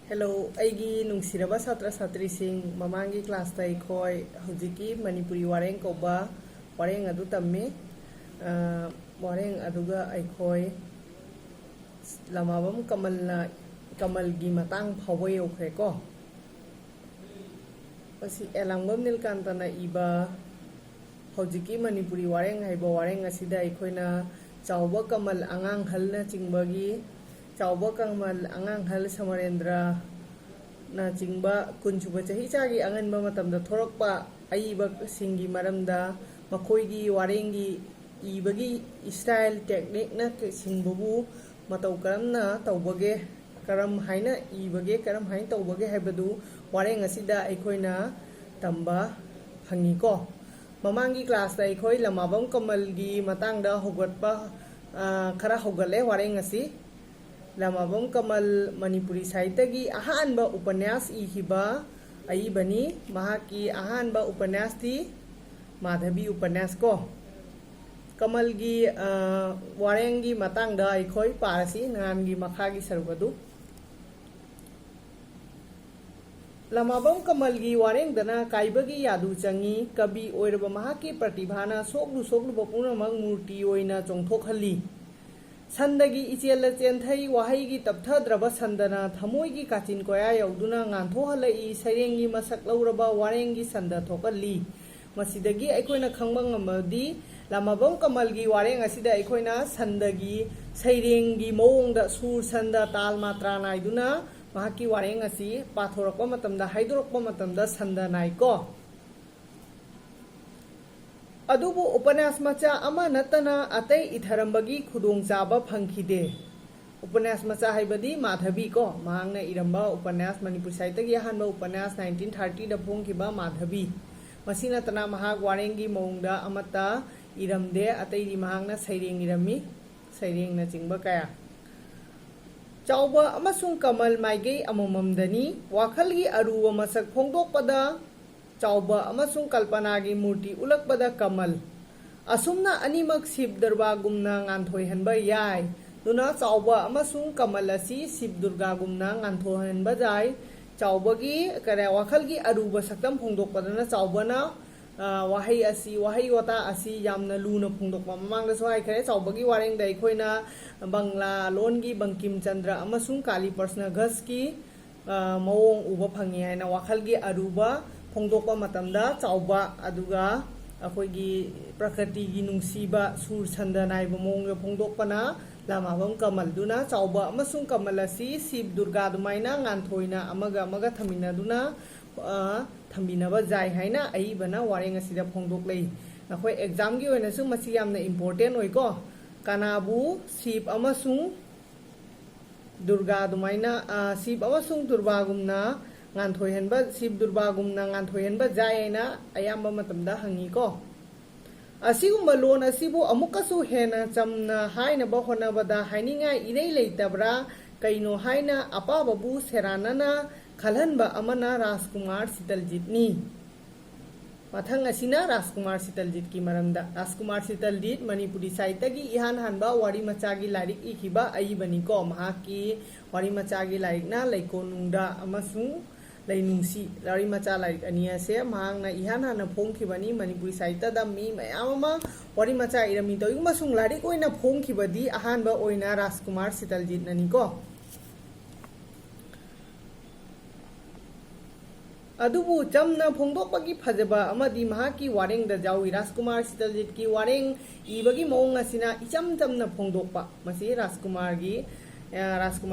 Hello, aigi nungsiraba satra satri sing mamangi class tai khoi hujiki manipuri wareng koba wareng adu tamme wareng aduga ai khoi lamabam kamal gi matang phawai okre ko pasi elangom nilkantana iba hujiki manipuri wareng haiba wareng asida ai khoina chawba kamal angang halna chingbagi chawba kamal angang hal samarendra na chingba kunchuba chahi chagi angan ba matamda thorokpa aiba singi maramda makoigi warengi ibagi style technique na singbubu matau karamna tawbage karam haina ibage karam hain tawbage haibadu wareng asida aikoina tamba hangi ko mamangi class da aikoi lamabam kamal gi matangda hogatpa khara hogale wareng asi lamabam kamal manipuri saitagi ahanba upanyas ihiba aibani mahaki ahanba upanyas ti madhabi upanyas ko kamal gi warengi matangda aikoi parasi nangi makhagi sarugadu lamabam kamal gi wareng dana kaibagi yadu changi kabi oiraba mahaki pratibhana soklu bapuna mang murti oina chongthokhali Sandagi ichela chenthai wahaigi tapthadraba sandana thamoigi kachin koya yauduna nganthohalai sarengi masak lauraba warengi sanda thokali masidagi aikoina khangba ngamadi lamabam kamalgi wareng asida aikoina sandagi sairengi mawongda sur sanda tal matra naiduna mahaki wareng asi pathorakpa matamda haidorokpa matamda sanda naiko adubu upanyas macha ama natana atai itharambagi khudong chaba phangkhide upanyas macha haibadi madhabi ko mahangna iramba upanyas manipur saitagi hanba upanyas 1930 da phongkiba madhabi masina tana mahag warengi mongda amata iramde atai ri mahangna saireng irami saireng na chingba kaya chauba amasung kamal maigei amomamdani wakhalgi aruwa masak phongdokpada chauba amasung kalpanagi murti ulakpada kamal asumna animak sib durga gumna nganthoi hanba yai duna chauba amasung kamal asi sib durga gumna nganthoi hanba jai chaubagi kare wakhalgi aruba saktam phongdokpadana chaubana wahai asi wahai wata asi yamna luna phongdokpa mamangda so hai kare chaubagi wareng dai khoina bangla longi bangkim chandra amasung kali persna ghaski mawong uba phangi haina wakhalgi aruba phongdokpa matamda chauba aduga akoigi prakriti gi nungsiba sur sanda naiba mongga phongdokpana lamabam kamal duna chauba amasung kamal asi sib durga dumaina nganthoina amaga thaminaduna thambinaba jai haina aibana wareng asida phongdoklei akoi exam gi oina su masi yamna important oiko kanabu sib amasung durga dumaina sib amasung durga gumna nganthoi henba sib durba gumna nganthoi henba jaina ayamba matamda hangi ko asigumba lon asibu amukasu hena chamna haina ba hona bada haininga irei leitabra kaino haina apa babu seranana khalhanba amana Rajkumar Sitaljitni mathang asina Rajkumar Sitaljit ki maramda Rajkumar Sitaljit manipuri saitagi ihan hanba wari machagi larik ikhiba aibani ko mahaki wari machagi larik na laikonungda amasung lainungsi lari macha larik ania se mahangna ihana na phongkhibani manipuri saita da mi mayama wari macha irami to masung larik oina phongkhibadi ahanba oina Rajkumar Sitaljit nani ko adubu jamna phongdokpagi phajaba amadi mahaki wareng da jawi Rajkumar Sitaljit ki wareng ibagi mawong asina icham jamna phongdokpa masi Rajkumar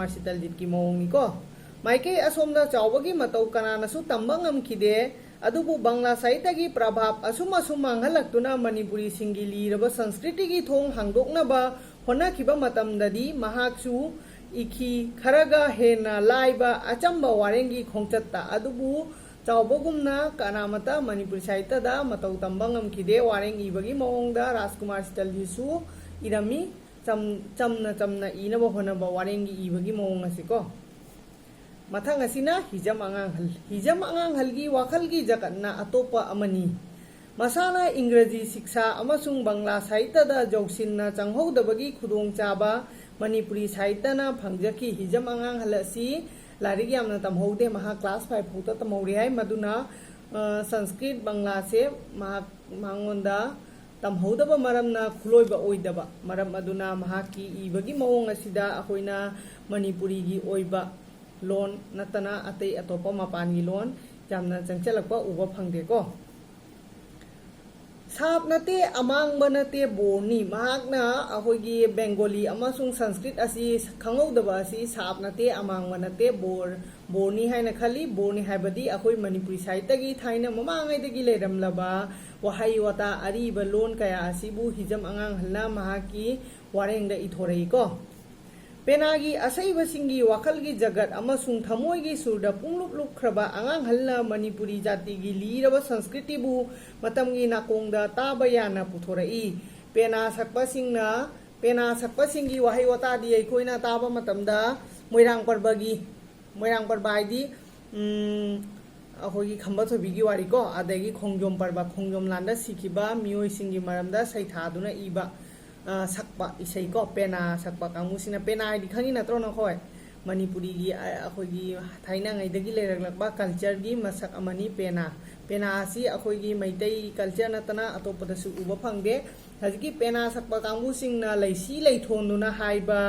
Sitaljit ki mawong ni ko maike asomda chawbagi matau kanana su tambang amkhide adubu bangla saitagi prabhap asuma manghalakuna manipuri singili raba sanskriti gi thong hangdokna ba hona kiba matamdadi mahaksu ikhi kharaga hena laiba achamba warengi khongchatta adubu chawbagumna kanamata manipuri saita da matau tambang amkhide wareng ibagi mawongda Rajkumar Sitaljit su irami chamna inaba hona ba warengi ibagi mawong asiko mathang asina hijam angang halgi wakhalgi jakatna atopa amani masana ingraji siksha amasung bangla saita da joksinna changhodabagi khudong chaba manipuri saita na phangjaki hijam angang halasi लारिक यामना तमहौदे महा class 5 फौता तमहौरे हाय मदुना संस्कृत बांग्ला से मांगोंदा तमहौदबा मरमना खुलोइबा ओइदबा मरम अदुना महाकी इबगी मवोंग असिदा अखोइना मणिपुरी की ओइबा loan नतना अतै अतोपा मपानगी loan यामना चंचलकपा उबा फंगदेको shop नते अमांगबा नते बोरनी महाकना अखोइगी Bengali अमसुंग Sanskrit असि खंगौदबा असि shop नते अमांगबा नते बोरनी हाइना खली बोरनी हाइबदी अखोइ मणिपुरी साहित्यगी थाइना ममांगैदगी लेरमलबा वहाई वता अरीबा लोन कया असिबु हिजम अंगांग हलना महाकी वारेंगदा इथोरैको पेनागी असैबसिंगी वाखलगी जगत अमसुंग थमोइगी सुरदा पुंगलुप लुपख्रबा अंगांग हलना मणिपुरी जातिगी लीरबा संस्कृतिबु मतमगी नाकोंगदा ताबा याना पुथोरई पेना सकपसिंगी वहाई वतादी अखोइना ताबा मतमदा मोइरांग पर्बा हाइदी अखोइगी खंबा थोबिगी वारीको अदगी खोंजोम पर्बा खोंजोम लांदा सिखिबा मियोइसिंगी मरमदा सैथादुना इबा सकपा इसैको पेना सकपा कांगुसिना पेना हाइदी खंगी नत्रो नखोय मणिपुरी की अखोइगी थाइना ngैदगी लेरगलकबा कल्चर की मसक अमनी पेना असि अखोइगी मैतै कल्चर नतना अतोपदसु उबा फंगदे हजकी पेना सकपा कांगुसिंगना लैसी लैथोंदुना हाइबा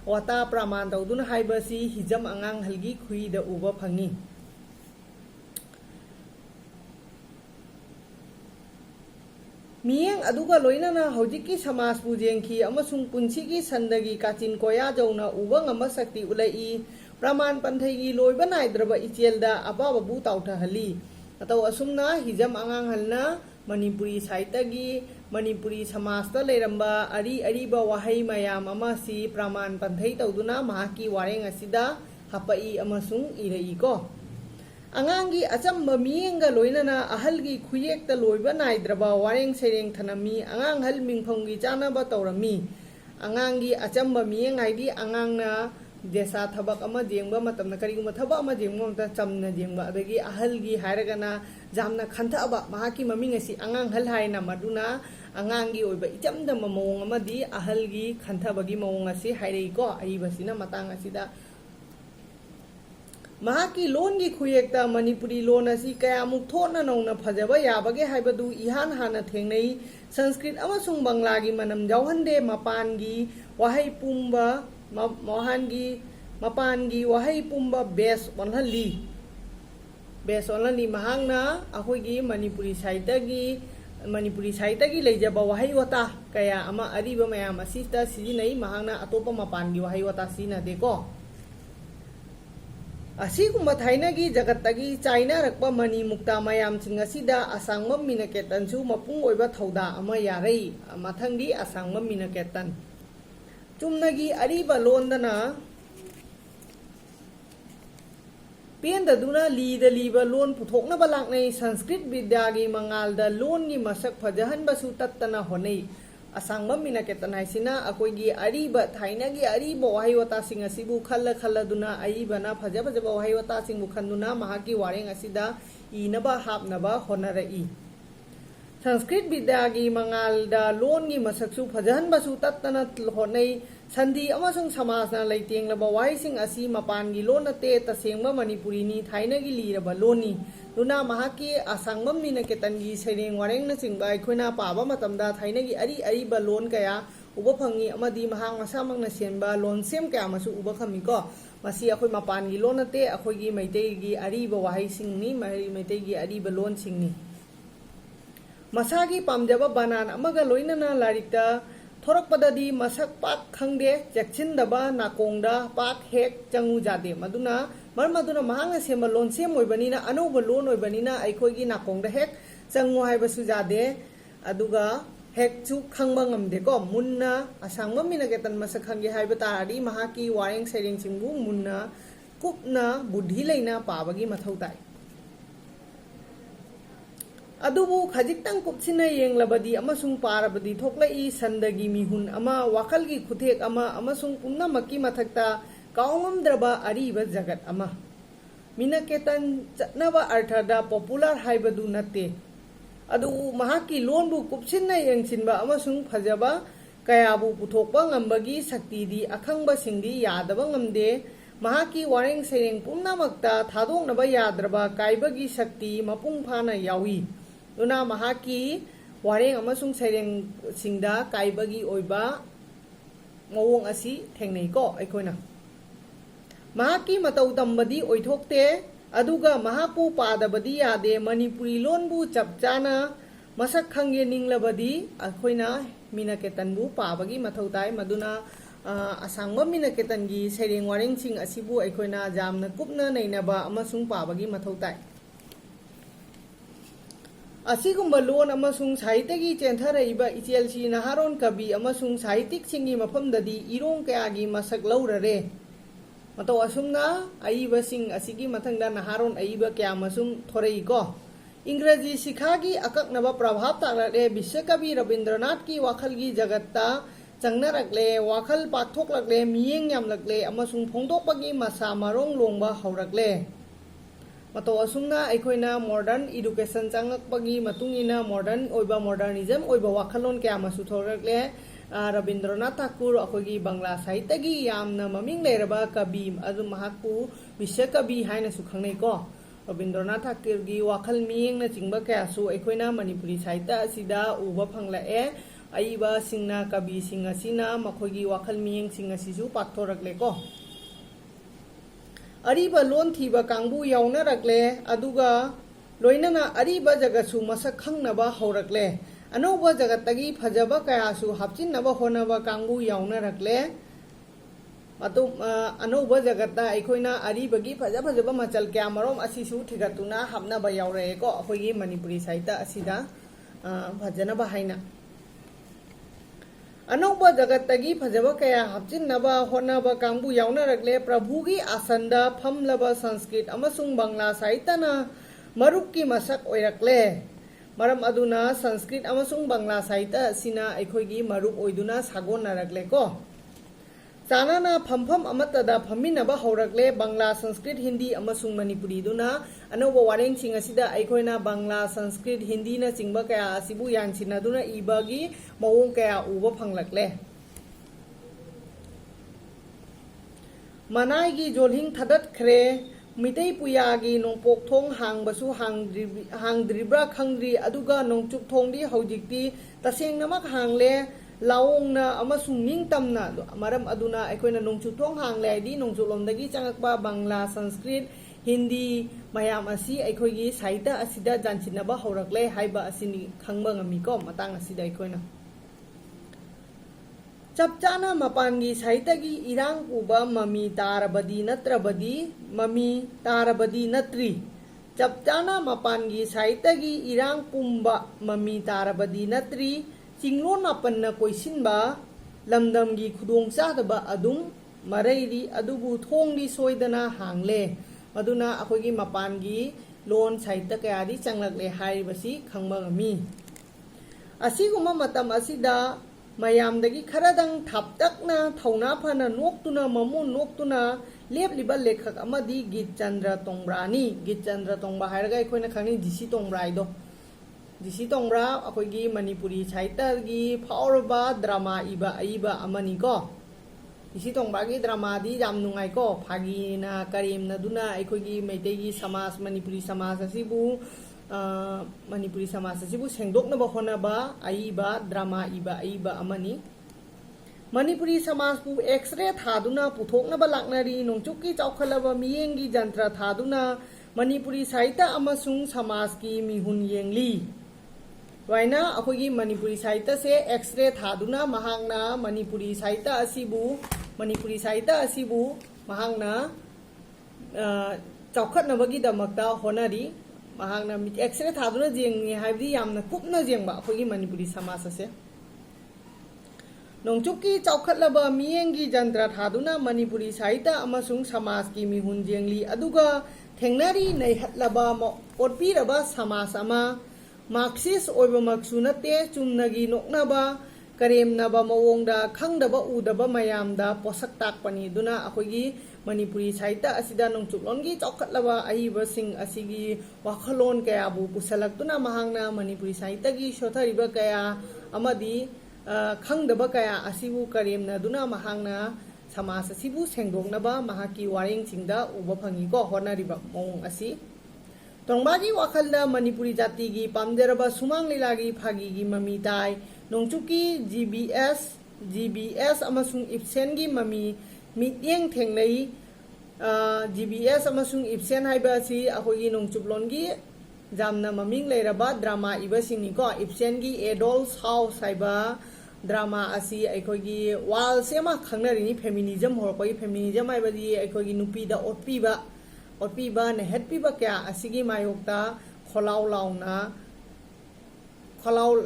वाता प्रमाण तौदुना हाइबसी हिजम अंगांग हलगी खुइदा उबा फंगी मियेंग अदुगा लोइनाना हौजिकी समाज पुजेंखी अमसुंग पुंसीगी संदगी काचिन कोया जौना उबा ngamba शक्ति उलई प्रमाण पंथैगी लोइबा नाइद्रबा इचेलदा अबाबु ताउथहली अतौ असुमना हिजम अंगांग हलना मणिपुरी साहित्यगी मणिपुरी समाजता लेरंबा अरीबा वाहै मयाम अमासी प्रमाण पंथै तौदुना महाकी वारेंग असिदा हपई अमसुंग इरईको अंगांगी अचंबा मियेंगा लोइनाना अहलगी खुयेक्ता लोइबा नाइद्रबा वारेंग सेरेंग थनमी अंगांग हल मिंगफंगी चानाबा तौरमी अंगांगी अचंबा मियेंग हाइदी अंगांगना देशा थबक अमा जेंगबा मतमना करिगुमा थबक अमा जेंगबा मता चमना जेंगबा अदगी अहलगी हायरगना जामना खंथाबा महाकी ममिंग असि अंगांग हल हायना मदुना अंगांगी ओइबा इचमदम मवोंग अमदी अहलगी खंथाबगी मवोंग असि हायरेइको अइबसिना मतांग असिदा महाकी लोन की खुयेक्ता मणिपुरी लोन असि कयामुक थोना नौना फजबा याबगे हाइबदु इहान हाना थेंगनै संस्कृत अमसुंग बांग्लागी मनम जावहंदे मपानगी वाहै पुंबा मपानगी वाहै पुंबा बेस ओनहली महांगना अखोइगी मणिपुरी साहित्यगी लेजबा वाहै वता कया अमा अरिबा मयाम असिता सिजिनै महांगना अतोपा मपानगी वाहै वता सिनादेको असीगुम्बा थाइनागी जगत्तगी चाइना रक्पा मनी मुक्ता मयाम सिंगसिदा असांगम मिनकेतनसु मपुंग ओइबा थौदा अमा यारै मथंगी असांगम मिनकेतन चुमनगी अरिबा लोंदना पेंददुना लीबा लोन पुथोकनबा लाक्नै संस्कृत विद्यागी मंगालदा लोनगी मसक फजहनबसु तत्तना होनै असंगम मिनकेतन हाइसिना अकोइगी अरीबा थाइनागी अरीबा वाहै वतासिंग असिबु खल्लदुना अइबना फज फजबा वाहै वतासिंगबु खंदुना महाकी वारेंग असिदा इनबा हापनबा होनरई संस्कृत विद्यागी मंगालदा लोनगी मसकसु फजहनबसु तत्तना होनै संधि अमसुंग समाजना लैतेंगलबा वाहैसिंग असि मपानगी लोन नते तसेंगबा मणिपुरीनी थाइनागी लीरबा लोनी दुना महाकी असंगम मिनकेतनगी सैरेंग वारेंग नचिंगबा अखोइना पाबा मतमदा थाइनागी अरीबा लोन कया उबा फंगी अमदी महांग मसामंगना सेंबा लोन सेम कया मसु उबा खमिको मसी अखोइ मपानगी लोन नते अखोइगी मैतैगी अरीबा वाहैसिंगनी मैतैगी अरीबा लोन सिंगनी मसागी पामजबा बनान अमगा लोइनना लारिकता थोरकपददी मसक पाक खंगदे चेक्सिनदबा नाकोंगदा पाक हेक चंगु जादे मदुना मरमदुना महांग सेम लोन सेम ओइबनिना अनौब लोन ओइबनिना अखोइगी नाकोंगदा हेक चंगु हाइबसु जादे अदुगा हेक चु खंगबा ngamdeko मुन्ना असंगम मिनकेतन मसक खंगे हाइबा तारादी महाकी वारेंग सैरेंग सिंगु मुन्ना कुपना बुद्धि लेना पाबगी मथौ ताई अदुबु खजिक्तंग कुपसिना येंगलबदी अमसुंग पारबदी थोक्लई संदगी मिहुन अमा वाखलगी खुथेक अमा अमसुंग पुन्नमक्की मथक्ता काउंगमद्रबा अरीबा जगत अमा मिनकेतन चटनबा अर्थदा पॉपुलर हाइबदु नते अदु महाकी लोनबु कुपसिना येंगसिनबा अमसुंग फजबा कयाबु पुथोकबा ngambagi शक्तिदी अखंगबा सिंगदी यादबा ngamde महाकी वारेंग सेरेंग पुम्नामक्ता थादोंगनबा याद्रबा काइबगी शक्ति मपुंग फाना यावी दुना महाकी वारेंग अमसुंग सेरेंग सिंगदा काइबगी ओइबा मवोंग असि थेंगनैको अइखोइना महाकी मतौ तंबदी ओइथोक्ते अदुगा महापु पादबदी यादे मणिपुरी लोनबु चपचाना मसक खंगे निंगलबदी अखोइना मीनाकेतनबु पाबगी मथौ ताई मदुना असंग मीनाकेतनगी सेरेंग वारेंग सिंग असिबु अखोइना जामना कुपना नैनबा अमसुंग पाबगी मथौ ताई असिगुम्बा लोन अमसुंग साहित्यगी चेंथरइबा इचेलसी नहारोन कवि अमसुंग साहित्यिक सिंगी मफमददी इरोंग कयागी मसक लौररे मतौ असुमना अइबा सिंग असिगी मथंगदा नहारोन अइबा क्या मसुम थोरइको इंग्रजी शिखागी अकक्नबा प्रभाव ताकले विश्वकवि रविंद्रनाथ की वाखल की जगत्ता चंगनरकले वाखल पाथोकलकले मियेंग यामलकले अमसुंग फोंदोकपगी मसा मरोंग लोंबा हौरकले मतौ असुमना अखोइना मॉडर्न एजुकेशन चंगकपगी मतुंगिना मॉडर्न ओइबा मॉडर्निज्म ओइबा वाखलोन क्या मसु थोरकले रविंद्रनाथ ठाकुर अखोगी बांग्ला साहित्य की यामना ममिंग लेरबा कवि अदु महाकु विश्वकवि हाइनसु खंगनैको रविंद्रनाथ ठाकुर की वाखल मियेंग न चिंबा कयासु अखोइना मणिपुरी साहित्य असिदा उबा फंगलाए अइबा सिंगना कवि सिंग असिना मखोगी वाखल मियेंग सिंग असिसु पाक्थोरकलेको अरीबा लोन थीबा कांगबु यावनरकले अदुगा लोइनना अरीबा जगतसु मसक खंगनबा हौरकले अनौबा जगतगी फजबा कयासु हापचिनबा होनबा कांगबु यावनरकले मतु अनौबा जगत्ता अखोइना अरीबगी फज फजबा मचल क्या मरोम असिसु थिगतुना हापनबा यावरेको अखोगी मणिपुरी साहित्य असिदा फजनबा हाइना अनौबा जगतगी फजबा कया हापचिनबा होनबा कांगबु यावनरकले प्रभुगी आसनदा फमलबा संस्कृत अमसुंग बांग्ला साहित्यना मरुक्की मसक ओइरकले मरम अदुना संस्कृत अमसुंग बांग्ला साहित्य सिना अखोगी मरुक ओइदुना सागोनरकलेको चानाना फमफम अमतदा फमिनबा हौरकले बांग्ला संस्कृत हिंदी अमसुंग मणिपुरी दुना अनौबा वारेंग सिंग असिदा अखोइना बांग्ला संस्कृत हिंदी न चिंबा कया असिबु यानसिनदुना इबागी मवोंग कया उबा फंगलकले मनाईगी जोलहिंग थदतखरे मितै पुयागी नोंपोक थोंग हांगबसु हांगद्रिब्रा खंगद्रि अदुगा नोंचुक थोंगदि हौजिक्ति तसेंगनमक हांगले लाओंगना अमसुंग निंगतमना मरम अदुना अखोइना नोंचुक थोंग हांगले आइदि नोंचुलोमदगी चंगकपा बांग्ला संस्कृत हिंदी मयाम असि अखोइगी साहित्य असिदा जानसिनबा हौरकले हाइबा असिनि खंगबा ngamiको मतंग असिदा अखोइना चपचाना मपानगी साहित्य की इरांग पुबा ममी तारबदी नत्री चपचाना मपानगी साहित्य की इरांग पुंबा ममी तारबदी नत्री चिंगलोन मापन्न कोइसिनबा लमदमगी खुदोंग चादबा अदुम मरैरी अदुबु थोंगदी सोइदना हांगले मदुना अखोगी मपानगी लोन साहित्य कयादी चंगलकले हाइबसी खंगबा ngami असिगुमा मतम असिदा मयामदगी खरदंग थापतकना थौना फना नोक्तुना ममु नोक्तुना लेबलिबा लेखक अमदी गीत चंद्र तोंब्रानी गीत चंद्र तोंबा हायरगा अखोइना खंगनी जीसी तोंब्राइदो जीसी तोंब्रा अखोइगी मणिपुरी साहित्यगी फावरबा ड्रामा इबा अइबा अमनिको जीसी तोंब्रागी ड्रामादी जाम नुंगाइको फागीना करीमना दुना अखोइगी मैतेगी समाज मणिपुरी समाज असिबु मणिपुरी समाज असिबु सेंगदोकनबा होनबा अइबा ड्रामा इबा अइबा अमनी मणिपुरी समाज पु एक्सरे थादुना पुथोकनबा लाकनरी नोंचुकी चौखलबा मियेंगी जंत्र थादुना मणिपुरी साहित्य अमसुंग समाज की मिहुन येंगली वाइना अखोगी मणिपुरी साहित्य से एक्सरे थादुना महांगना मणिपुरी साहित्य असिबु महांगना चौखटनबगी दमकता होनरी महांगना एक्सरे थादुना जेंगनी हाइबदी यामना कुपना जेंगबा अखोगी मणिपुरी समाज असे नोंचुकी चौखटलबा मियेंगी जंत्र थादुना मणिपुरी साहित्य अमसुंग समाज की मिहुन जेंगली अदुगा थेंगनारी नैहटलबा ओटपीरबा समाज अमा मार्क्सिस्ट ओइबमक्सु नते चुमनगी नोकनबा करेमनबा मवोंगदा खंगदबा उदबा मयामदा पोसक ताकपनी दुना अखोगी मणिपुरी साहित्य असिदा नोंचुकलोनगी चौखटलबा अहिबसिंग असिगी वाखलोन कयाबु पुसलक्तुना महांगना मणिपुरी साहित्यगी सोथरिबा कया अमदी खंगदबा कया असिबु करेमनदुना महांगना समाज असिबु सेंगदोकनबा महाकी वारेंगसिंगदा उबा फंगिको होनारिबा मौंग असि तोंबागी वाखलदा मणिपुरी जाति की पामदेरबा सुमांग लीलागी फागी की ममी ताई नोंचुकी GBS अमसुंग इप्सेन की ममी मित्येंग थेंगनई GBS अमसुंग इप्सेन हाइबा असि अखोगी नोंचुपलोनगी जामना ममिंग लेरबा ड्रामा इबसिंगनिको इप्सेन की एडोल्स हाउस हाइबा ड्रामा असी अखोगी वाल सेमा खंगनरिनी फेमिनिज्म होरपगी फेमिनिज्म हाइबदी अखोगी नुपीदा ओटपीबा नेहटपीबा क्या असिगी मायोक्ता खोलाव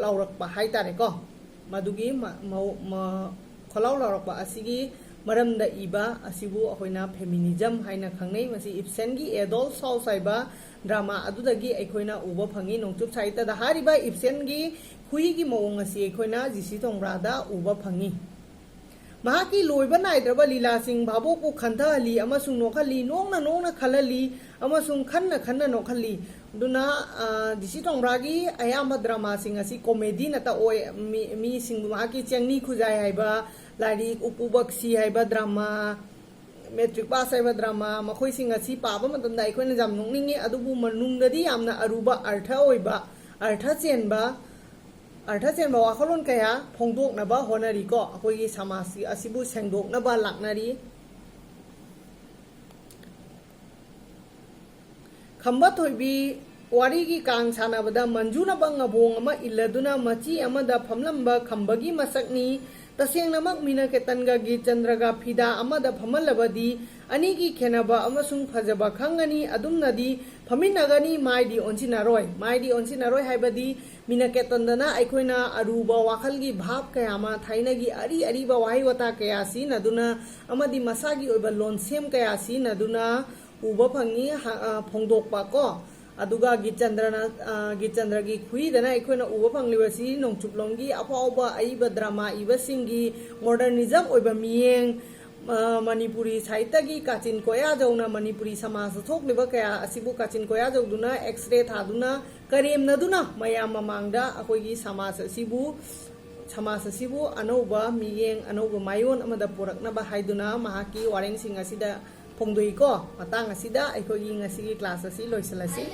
लाउरकपा हाइतारेको मदुगी खोलाव लाउरकपा असिगी मरमदा इबा असिबु अखोइना फेमिनिज्म हाइना खंगनै मसि इप्सेनगी एडोल्ट हाउस हाइबा ड्रामा अदुदगी अखोइना उबा फंगी नोंचुप साइतदा हारिबा इप्सेनगी हुईगी मौंग असि अखोइना जिसी थोंब्रादा उबा फंगी महाकी लोइबा नाइद्रबा लीलासिंग भाबोकु खंथहली अमसुंग नोखली नोंगना खलली अमसुंग खन्ना नोखली दुना जिसी थोंब्रागी अयामा ड्रामा सिंग असि कॉमेडी नता ओय मी सिंग महाकी चेंगनी खुजाय हाइबा लारी उपुबक्सी हाइबा ड्रामा मेट्रिक पास हाइबा ड्रामा मखोय सिंग असि पाबा मतंदा अखोइना जाम नोंगनिंगे अदुबु मनुंगदि यामना अरुबा अर्थ चेंबा वाखलोन कया फोंदोकनबा होनरिको अखोयगी समाज असिबु सेंगदोकनबा लाकनरी खंबा थोइबी वारीगी कांग सानबदा मंजुनबा ngabong ama illaduna machi amada famlamba khambagi masakni तसेंगनमक मीनाकेतनगा गिरचंद्रगा फिदा अमदा फमलबदी अनीगी खेनबा अमसुंग फजबा खंगनी अदुमनदी फमिनगनी माइदी ओंसिनारोय हाइबदी मीनाकेतनदना अखोइना अरुबा वाखलगी भाव कयामा थाइनगी अरीबा वाहि वता कयासी नदुना अमदी मसागी ओइबा लोनसेम कयासी नदुना उबा फंगी फोंदोकपा को अदुगा गिरचंद्र की खुईदना अखोइना उबा फंगलिबसी नोंचुपलोंगी अफावबा अइबा ड्रामा इबसिंगी मॉडर्निज्म ओइबा मियेंग मणिपुरी साहित्य की काचिन कोया जौना मणिपुरी समाज थोकलिबा कया असिबु काचिन कोया जौदुना एक्सरे थादुना करेमनदुना मयाम ममांगदा अखोइगी समाज असिबु अनौबा मियेंग अनौबा मायोन अमदा पुरकनबा हाइदुना महाकी वारेंगसिंग असिदा फोंदोइको मतंग असिदा अखोइगी ngasi क्लास असि लोइसलसि।